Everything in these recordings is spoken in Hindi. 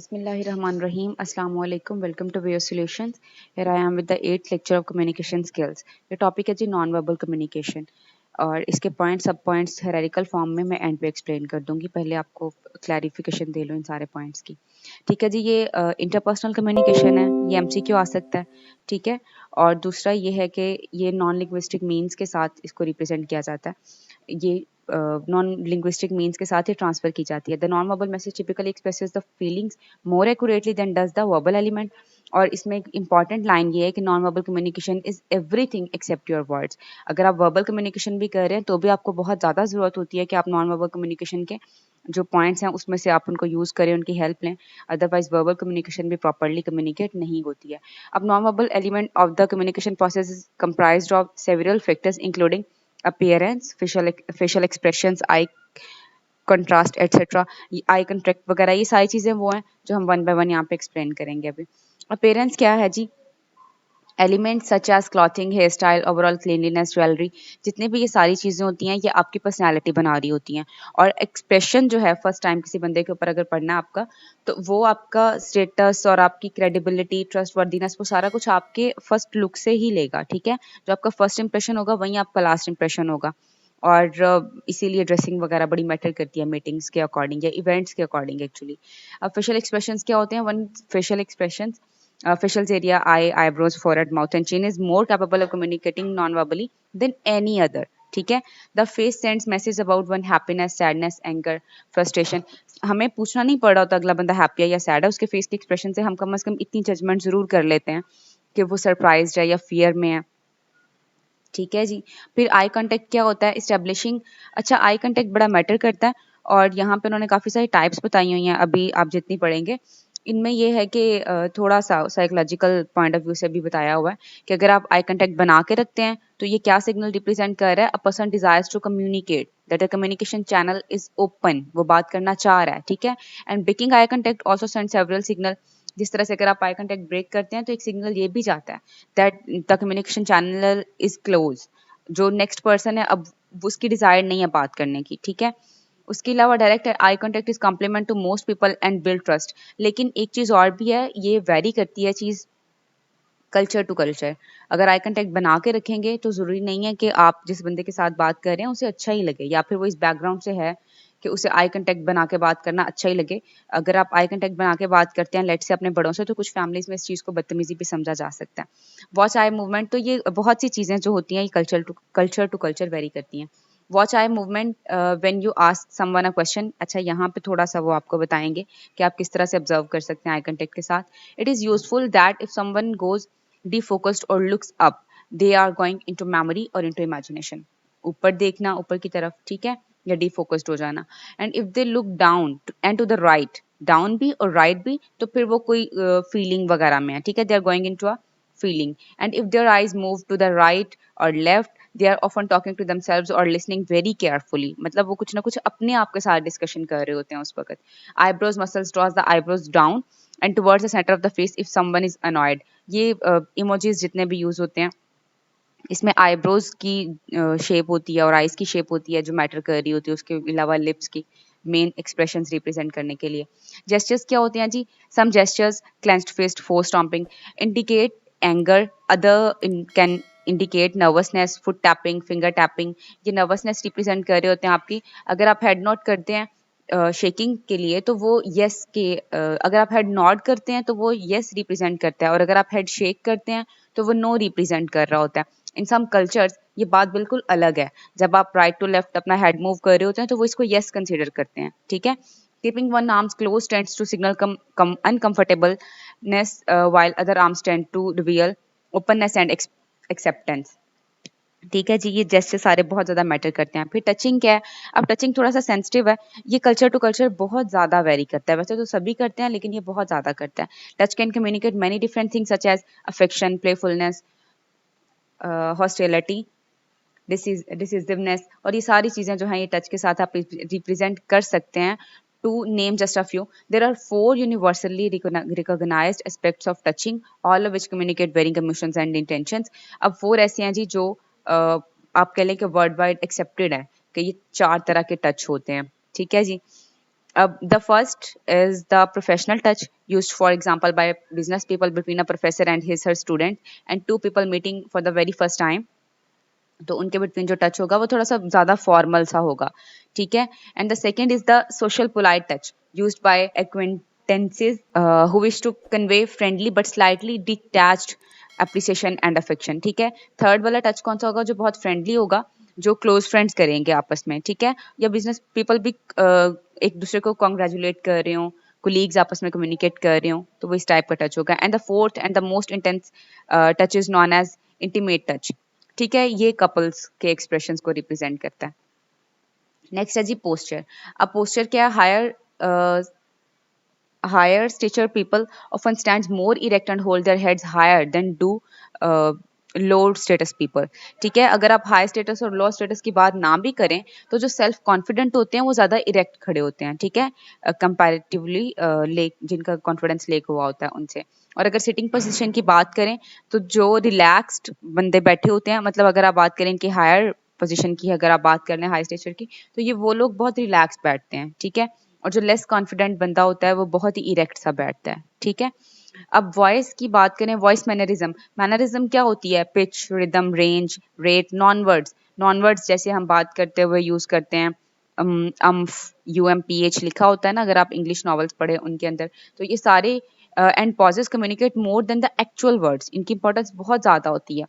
Bismillahirrahmanirrahim. Assalamu alaikum. Welcome to Veo Solutions. Here I am with the 8th lecture of communication skills. ये टॉपिक है जी नॉन वर्बल कम्युनिकेशन और इसके पॉइंट सब पॉइंट्स हेरारिकल फॉर्म में मैं एंड पे एक्सप्लेन कर दूंगी. पहले आपको क्लैरिफिकेशन दे लो इन सारे पॉइंट्स की. ठीक है जी, ये इंटरपर्सनल कम्युनिकेशन है, ये एमसीक्यू आ सकता है. ठीक है, और दूसरा ये है कि ये नॉन लिंग्विस्टिक मीन्स के साथ इसको रिप्रेजेंट किया जाता है. ये नॉन लिंग्विस्टिक मीन्स के साथ ही ट्रांसफर की जाती है. The non verbal message typically expresses the feelings more accurately than does the verbal element. और इसमें एक इंपॉर्टेंट लाइन ये है कि non verbal communication is everything except your words. अगर आप वर्बल कम्युनिकेशन भी कर रहे हैं तो भी आपको बहुत ज़्यादा ज़रूरत होती है कि आप नॉन वर्बल कम्युनिकेशन के जो पॉइंट्स हैं उसमें से आप उनको यूज़ करें, उनकी हेल्प लें. अदरवाइज वर्बल कम्युनिकेशन भी प्रॉपरली कम्युनिकेट नहीं होती है. अब non verbal element of the communication process is comprised of several factors including appearance, facial expressions, eye contrast, etc. I contract वगैरह, ये सारी चीज़ें वो हैं जो हम वन बाय वन यहाँ पे एक्सप्लेन करेंगे. अभी अपीयरेंस क्या है जी? Elements such as clothing, hair style, overall cleanliness, jewellery, जितने भी ये सारी चीज़ें होती हैं ये आपकी पर्सनैलिटी बना रही होती हैं. और एक्सप्रेशन जो है फर्स्ट टाइम किसी बंदे के ऊपर अगर पढ़ना है आपका, तो वो आपका स्टेटस और आपकी क्रेडिबिलिटी, ट्रस्ट वर्दीनेस, वो सारा कुछ आपके फर्स्ट लुक से ही लेगा. ठीक है, जो आपका फर्स्ट इंप्रेशन होगा वही आपका लास्ट इंप्रेशन होगा. और इसीलिए ड्रेसिंग वगैरह बड़ी मैटर करती है मीटिंग्स के अकॉर्डिंग या इवेंट्स के अकॉर्डिंग एक्चुअली. अब फेशियल एक्सप्रेशंस क्या होते हैं? One facial expressions, facial area, eye, eyebrows, forehead, mouth and chin is more capable of communicating non-verbally than any other. ठीक है, the face sends message about one happiness, sadness, anger, frustration. हमें पूछना नहीं पड़ रहा होता अगला बंदा हैप्पी है या सैड है, उसके फेस के एक्सप्रेशन से हम कम से कम इतनी जजमेंट जरूर कर लेते हैं कि वो सरप्राइज्ड है या फियर में है. ठीक है जी. फिर आई कांटेक्ट क्या होता है? इस्टेब्लिशिंग. अच्छा, आई कांटेक्ट बड़ा मैटर करता है और यहाँ पे उन्होंने काफ़ी सारी टाइप्स बताई हुई हैं. अभी आप जितनी पढ़ेंगे इनमें ये है कि थोड़ा सा साइकोलॉजिकल पॉइंट ऑफ व्यू से भी बताया हुआ है कि अगर आप आई कांटेक्ट बना के रखते हैं तो ये क्या सिग्नल रिप्रेजेंट कर रहा है? A person desires to communicate, that a communication channel is open, वो बात करना चाह रहा है. ठीक है, and breaking eye contact also send several signal. जिस तरह से अगर आप आई कांटेक्ट ब्रेक करते हैं तो एक सिग्नल ये भी जाता है that the communication channel is close. जो नेक्स्ट पर्सन है अब उसकी डिजायर नहीं है बात करने की. ठीक है, उसके अलावा direct eye contact is compliment to most people and build trust. लेकिन एक चीज और भी है, ये वेरी करती है चीज कल्चर टू कल्चर. अगर आई कांटेक्ट बना के रखेंगे तो जरूरी नहीं है कि आप जिस बंदे के साथ बात कर रहे हैं उसे अच्छा ही लगे, या फिर वो इस बैकग्राउंड से है कि उसे आई कांटेक्ट बना के बात करना अच्छा ही लगे. अगर आप आई कांटेक्ट बना के बात करते हैं लेट से अपने बड़ों से, तो कुछ फैमिलीज में इस चीज़ को बदतमीजी भी समझा जा सकता है. वॉच आई मूवमेंट, तो ये बहुत सी चीज़ें जो होती हैं ये कल्चर टू कल्चर वेरी करती हैं. Watch eye movement when you ask someone a question. अच्छा, यहाँ पे थोड़ा सा वो आपको बताएंगे कि आप किस तरह से ऑब्जर्व कर सकते हैं आई कांटेक्ट के साथ. It is useful that if someone goes defocused or looks up, they are going into memory or into imagination. ऊपर देखना, ऊपर की तरफ. ठीक है, या डिफोकस्ड हो जाना. And if they look down and to the right, down भी और राइट भी, तो फिर वो कोई फीलिंग वगैरह में है. ठीक है, they are going into a feeling. And if their eyes move to the right or left, they are often talking to themselves or listening very carefully. मतलब वो कुछ ना कुछ अपने आप के साथ डिस्कशन कर रहे होते हैं उस वक्त. Eyebrows muscles drawers the eyebrows down and towards the centre of the face if someone is annoyed. ये इमोजीज जितने भी यूज होते हैं इसमें आईब्रोज की शेप होती है और आईज की शेप होती है जो मैटर कर रही होती है, उसके अलावा लिप्स की मेन एक्सप्रेशंस रिप्रेजेंट करने के लिए. जेस्चर्स क्या होते हैं जी? Some gestures, clenched fist, for stomping, indicate anger. Other can indicate nervousness, foot tapping, finger tapping. ये नर्वसनेस रिप्रेजेंट कर रहे होते हैं आपकी. अगर आप हेड नॉट करते हैं शेकिंग के लिए तो वो यस के, अगर आप हेड नॉड करते हैं तो वो यस रिप्रेजेंट करता है, और अगर आप हेड शेक करते हैं तो वो नो रिप्रेजेंट कर रहा होता है. इन सम कल्चर्स ये बात बिल्कुल अलग है. जब आप राइट टू लेफ्ट अपना हेड मूव कर रहे होते हैं तो वो इसको यस कंसीडर करते हैं. ठीक है, keeping one arms close tends to signal uncomfortableness while other arms tend to reveal openness and acceptance. ठीक है जी, ये जेस्चर सारे बहुत ज़्यादा मैटर करते हैं. फिर टचिंग क्या है? अब टचिंग थोड़ा सा सेंसिटिव है, ये कल्चर टू कल्चर बहुत ज़्यादा वेरी करता है. वैसे तो सभी करते हैं लेकिन ये बहुत ज़्यादा करता है. Touch can communicate many different things such as affection, playfulness, hostility, decisiveness. और ये सारी चीज़ें जो हैं ये टच के साथ आप रिप्रेजेंट कर सकते हैं. To name just a few, there are 4 universally recognized aspects of touching, all of which communicate varying emotions and intentions. अब 4 ऐसे हैं जी जो आप कह लें कि वर्ल्ड वाइड एक्सेप्टेड है कि ये 4 तरह के टच होते हैं. ठीक है जी. The first is the professional touch used, for example, by business people between a professor and her student, and two people meeting for the very first time. तो उनके बिटवीन जो टच होगा वो थोड़ा सा ज़्यादा फॉर्मल सा होगा, ठीक है। And the second is the social polite touch used by acquaintances who wish to convey friendly but slightly detached appreciation and affection, ठीक है। थर्ड वाला टच कौन सा होगा? जो बहुत फ्रेंडली होगा, जो क्लोज फ्रेंड्स करेंगे आपस में, ठीक है। या बिजनेस पीपल भी एक दूसरे को कॉन्ग्रेचुलेट कर रहे हो, कोलीग्स आपस में कम्युनिकेट कर रहे हो, तो वो इस टाइप का टच होगा। And the fourth and the most intense touch is known as intimate touch, ठीक है। ये कपल्स के एक्सप्रेशंस को रिप्रेजेंट करता है। नेक्स्ट है जी पोस्चर। अब पोस्चर क्या है? higher stature people often stand more erect and hold their heads higher than do low status people, ठीक है। अगर आप हाई स्टेटस और लो स्टेटस की बात ना भी करें तो जो सेल्फ कॉन्फिडेंट होते हैं वो ज़्यादा इरेक्ट खड़े होते हैं, ठीक है, कंपैरेटिवली जिनका कॉन्फिडेंस लेक हुआ होता है उनसे। और अगर सिटिंग पोजीशन की बात करें तो जो रिलैक्स्ड बंदे बैठे होते हैं, मतलब अगर आप बात करें कि हायर पोजीशन की, अगर आप बात कर लें हाई स्टेचर की, तो ये वो लोग बहुत रिलैक्स बैठते हैं, ठीक है। और जो लेस कॉन्फिडेंट बंदा होता है वो बहुत ही इरेक्ट सा बैठता है, ठीक है। अब वॉइस की बात करें, वॉइस मैनरिज्म। मैनरिज्म क्या होती है? Pitch, rhythm, range, rate, non words. Non words जैसे हम बात करते हुए यूज करते हैं UMPH लिखा होता है ना, अगर आप इंग्लिश नॉवेल्स पढ़े उनके अंदर, तो ये सारे and pauses communicate more than the actual words, इनकी इंपॉर्टेंस बहुत ज्यादा होती है।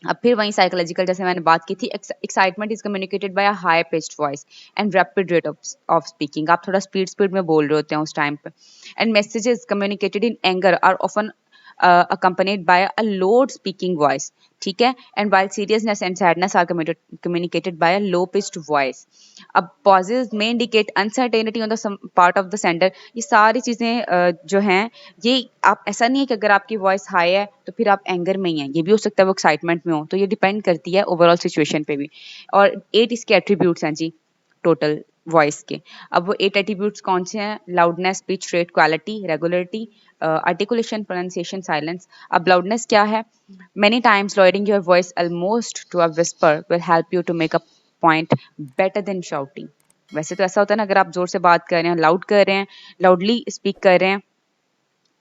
अब फिर वहीं साइकोलॉजिकल, जैसे मैंने बात की थी, excitement is communicated bye a high pitched voice and rapid rate of speaking. आप थोड़ा स्पीड स्पीड में बोल रहे होते हैं उस टाइम पे। And messages communicated in anger are often accompanied by a loud speaking voice, ठीक है। And while seriousness and sadness are communicated by a low pitched voice. अब pauses may indicate uncertainty on the part of the sender. ये सारी चीजें जो हैं, ये आप ऐसा नहीं है कि अगर आपकी वॉइस हाई है तो फिर आप एंगर में ही हैं, ये भी हो सकता है वो एक्साइटमेंट में हो, तो ये डिपेंड करती है ओवरऑल सिचुएशन पे भी। और 8 इसके एट्रीब्यूट्स हैं जी टोटल वॉइस के। अब वो 8 एट्रीब्यूट्स कौन से हैं? Loudness, pitch, rate, quality, regularity, articulation, pronunciation, silence. अब लाउडनेस क्या है? Many times lowering your voice almost to a whisper will help you to make a point better than shouting. वैसे तो ऐसा होता है ना, अगर आप जोर से बात कर रहे हैं, लाउड कर रहे हैं, लाउडली स्पीक कर रहे हैं,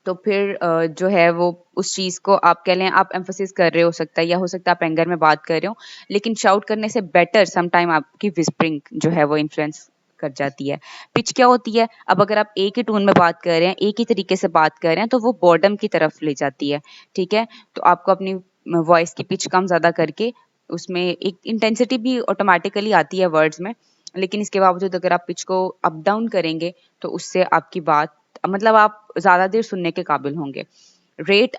तो फिर जो है वो उस चीज़ को आप कह लें, आप एम्फोसिस कर रहे हो सकता है, या हो सकता है आप एंगर में बात कर रहे हो, लेकिन शाउट करने से बेटर सम टाइम आपकी विस्परिंग जो है वो इन्फ्लुएंस कर जाती है। पिच क्या होती है? अब अगर आप एक ही टोन में बात कर रहे हैं, एक ही तरीके से बात कर रहे हैं, तो वो बॉर्डम की तरफ ले जाती है, ठीक है। तो आपको अपनी वॉइस की पिच कम ज़्यादा करके उसमें एक इंटेंसिटी भी ऑटोमेटिकली आती है वर्ड्स में, लेकिन इसके बावजूद अगर आप पिच को अप डाउन करेंगे तो उससे आपकी बात, मतलब आप ज़्यादा देर सुनने के काबिल होंगे। Rate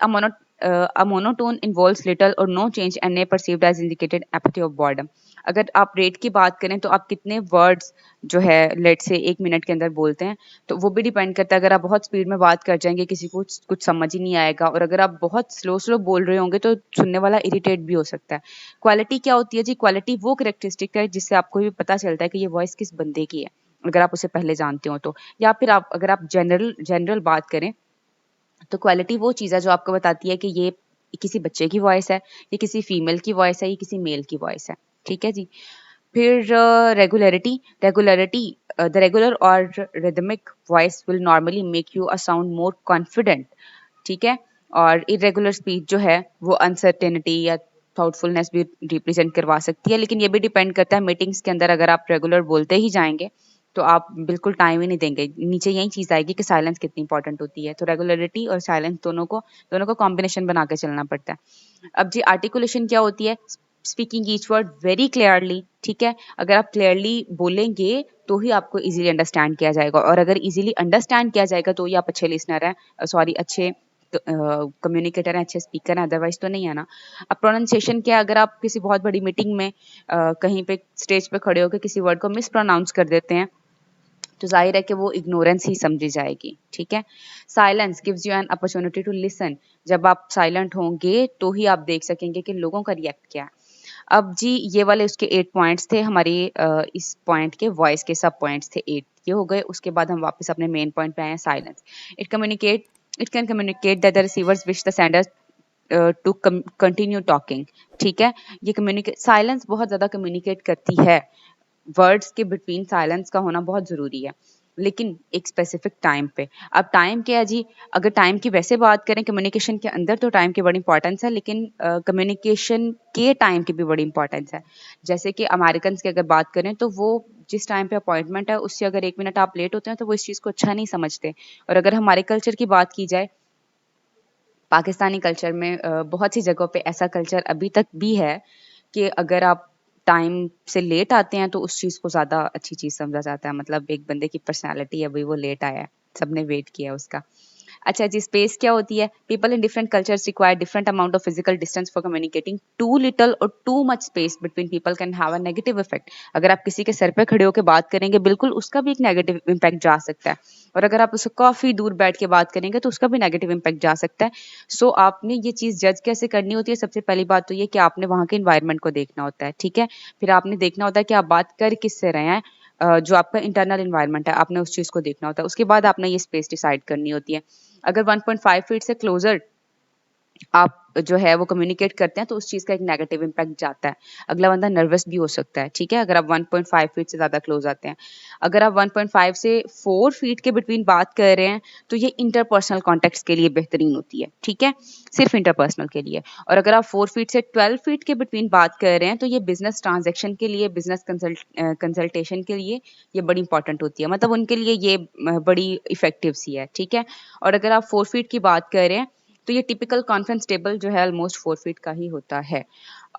a monotone involves little or no change and may perceived as indicated apathy of boredom. अगर आप रेट की बात करें तो आप कितने वर्ड्स जो है लेट से 1 मिनट के अंदर बोलते हैं, तो वो भी डिपेंड करता है। अगर आप बहुत स्पीड में बात कर जाएंगे, किसी को कुछ समझ ही नहीं आएगा, और अगर आप बहुत स्लो स्लो बोल रहे होंगे तो सुनने वाला इरिटेट भी हो सकता है। क्वालिटी क्या होती है जी? क्वालिटी वो करेक्टरिस्टिक है जिससे आपको भी पता चलता है कि ये वॉइस किस बंदे की है, अगर आप उसे पहले जानते हो तो। या फिर आप अगर आप जनरल बात करें तो क्वालिटी वो चीज़ है जो आपको बताती है कि ये किसी बच्चे की वॉइस है, ये किसी फीमेल की वॉइस है, ये किसी मेल की वॉइस है, ठीक है जी। फिर रेगुलरिटी रेगुलरिटी द रेगुलर और rhythmic voice will normally make you a sound more confident, ठीक है। और इरेगुलर स्पीच जो है वो अनसर्टेनिटी या थाउटफुलनेस भी रिप्रेजेंट करवा सकती है, लेकिन ये भी डिपेंड करता है मीटिंग्स के अंदर। अगर आप रेगुलर बोलते ही जाएंगे तो आप बिल्कुल टाइम ही नहीं देंगे, नीचे यही चीज़ आएगी कि साइलेंस कितनी इंपॉर्टेंट होती है। तो रेगुलरिटी और साइलेंस दोनों को कॉम्बिनेशन बना के चलना पड़ता है। अब जी आर्टिकुलेशन क्या होती है? Speaking each word very clearly, ठीक है। अगर आप क्लियरली बोलेंगे तो ही आपको इजीली अंडरस्टैंड किया जाएगा, और अगर इजीली अंडरस्टैंड किया जाएगा तो ही आप अच्छे लिसनर हैं, सॉरी अच्छे कम्युनिकेटर हैं, अच्छे स्पीकर हैं, अदरवाइज तो नहीं है ना। अब प्रोनाउंसिएशन क्या है? अगर आप किसी बहुत बड़ी मीटिंग में कहीं पे स्टेज पे खड़े होकर किसी वर्ड को मिस प्रोनाउंस कर देते हैं तो जाहिर है कि वो इग्नोरेंस ही समझी जाएगी, ठीक है। Silence gives you an opportunity to listen. जब आप साइलेंट होंगे तो ही आप देख सकेंगे कि लोगों का रिएक्ट क्या है। अब जी ये वाले उसके 8 पॉइंट्स थे हमारे इस पॉइंट के, वॉइस के सब पॉइंट्स थे 8, ये हो गए। उसके बाद हम वापस अपने मेन पॉइंट पे आए हैं, silence. It can communicate that the receivers wish the sender to continue talking, ठीक है। ये कम्युनिकेट, साइलेंस बहुत ज़्यादा कम्युनिकेट करती है, वर्ड्स के बिटवीन साइलेंस का होना बहुत ज़रूरी है। लेकिन एक स्पेसिफिक टाइम पे। अब टाइम क्या है जी, अगर टाइम की वैसे बात करें कम्युनिकेशन के अंदर तो टाइम की बड़ी इंपॉर्टेंस है, लेकिन कम्युनिकेशन के टाइम की भी बड़ी इंपॉर्टेंस है। जैसे कि अमेरिकन की अगर बात करें तो वो जिस टाइम पे अपॉइंटमेंट है उससे अगर 1 मिनट आप लेट होते हैं तो वो इस चीज़ को अच्छा नहीं समझते। और अगर हमारे कल्चर की बात की जाए, पाकिस्तानी कल्चर में बहुत सी जगहों पे ऐसा कल्चर अभी तक भी है कि अगर आप टाइम से लेट आते हैं तो उस चीज़ को ज़्यादा अच्छी चीज़ समझा जाता है। मतलब एक बंदे की पर्सनैलिटी है, अभी वो लेट आया है, सबने वेट किया उसका। अच्छा जी, स्पेस क्या होती है? People in different cultures require different amount of physical distance for communicating. Too little or too much space between people can have a negative effect. अगर आप किसी के सर पे खड़े होकर बात करेंगे, बिल्कुल उसका भी एक नेगेटिव इम्पैक्ट जा सकता है। और अगर आप उससे काफ़ी दूर बैठ के बात करेंगे तो उसका भी नेगेटिव इम्पैक्ट जा सकता है। सो आपने ये चीज़ जज कैसे करनी होती है? सबसे पहली बात तो ये कि आपने वहाँ के एनवायरनमेंट को देखना होता है, ठीक है? फिर आपने देखना होता है कि आप बात कर किससे रहे हैं। जो आपका इंटरनल एनवायरनमेंट है, आपने उस चीज़ को देखना होता है। उसके बाद आपने ये स्पेस डिसाइड करनी होती है। अगर 1.5 फीट से क्लोजर आप जो है वो कम्युनिकेट करते हैं तो उस चीज़ का एक नेगेटिव इम्पैक्ट जाता है। अगला बंदा नर्वस भी हो सकता है, ठीक है? अगर आप 1.5 फीट से ज़्यादा क्लोज आते हैं। अगर आप 1.5 से 4 फीट के बिटवीन बात कर रहे हैं तो ये इंटरपर्सनल कॉन्टेक्स्ट के लिए बेहतरीन होती है, ठीक है? सिर्फ इंटरपर्सनल के लिए। और अगर आप 4 फीट से 12 फीट के बिटवीन बात कर रहे हैं तो ये बिजनेस ट्रांजैक्शन के लिए, बिजनेस कंसल्टेशन के लिए ये बड़ी इंपॉर्टेंट होती है। मतलब उनके लिए ये बड़ी इफेक्टिव सी है, ठीक है? और अगर आप 4 फीट की बात कर रहे हैं तो ये टिपिकल कॉन्फ्रेंस टेबल जो है ऑलमोस्ट 4 फीट का ही होता है।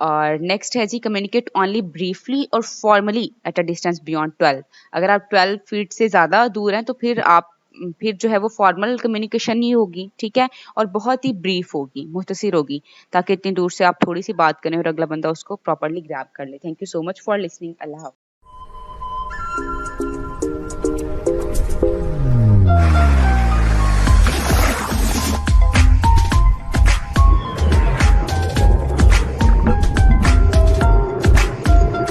और नेक्स्ट है जी, कम्युनिकेट ओनली ब्रीफली और formally at a distance beyond 12। अगर आप 12 फीट से ज़्यादा दूर हैं तो फिर जो है वो फॉर्मल कम्युनिकेशन ही होगी, ठीक है? और बहुत ही ब्रीफ होगी, मुख्तसर होगी, ताकि इतनी दूर से आप थोड़ी सी बात करें और अगला बंदा उसको प्रॉपर्ली ग्रैब कर ले। Thank you so much for listening. अल्लाह हाफ़िज़।